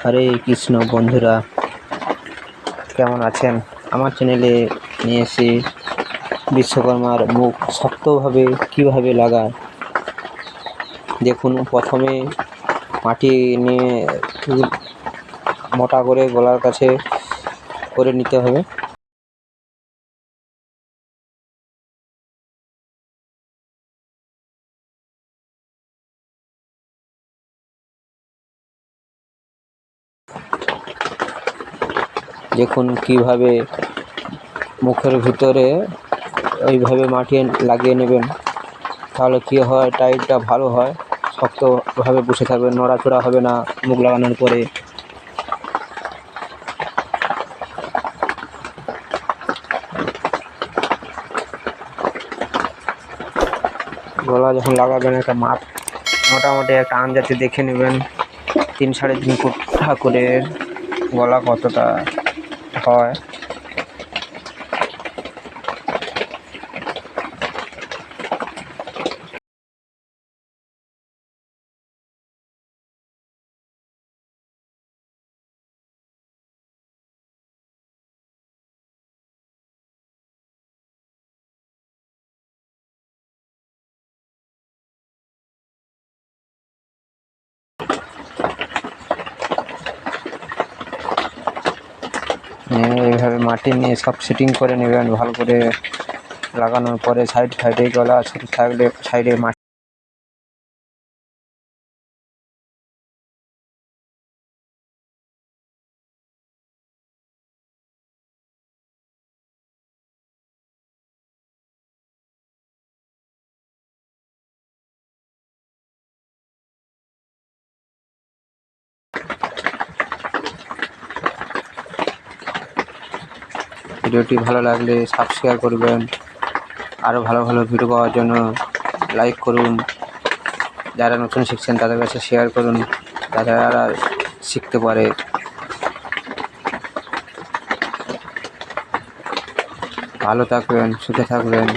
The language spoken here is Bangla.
হরে কৃষ্ণ বন্ধুরা, কেমন আছেন? আমার চ্যানেলে নিয়ে এসে বিশ্বকর্মার মুখ শক্তভাবে কীভাবে লাগায় দেখুন। প্রথমে মাটি নিয়ে মোটা করে গলার কাছে করে নিতে হবে। দেখুন কিভাবে মুখের ভিতরে ওইভাবে মাটি লাগিয়ে নেবেন, তাহলে কী হয়, টাইটটা ভালো হয়, শক্তভাবে বসে থাকবে, নড়াচড়া হবে না মুখ লাগানোর পরে। গলা যখন লাগাবেন একটা মোটামুটি একটা আন্দাজে দেখে নেবেন 3-3.5 ফুট ঠাকুরের গলা কতটা হয়। এইভাবে মাটি নিয়ে সব সেটিং করে নেবেন ভালো করে। লাগানোর পরে সাইডে গলা ছোটো থাকলে সাইডে মাটি ভিডিওটি ভালো লাগলে সাবস্ক্রাইব করবেন। আরও ভালো ভালো ভিডিও পাওয়ার জন্য লাইক করুন। যারা নতুন শিখছেন তাদের কাছে শেয়ার করুন, যাতে তারা শিখতে পারে। ভালো থাকবেন, সুখে থাকবেন।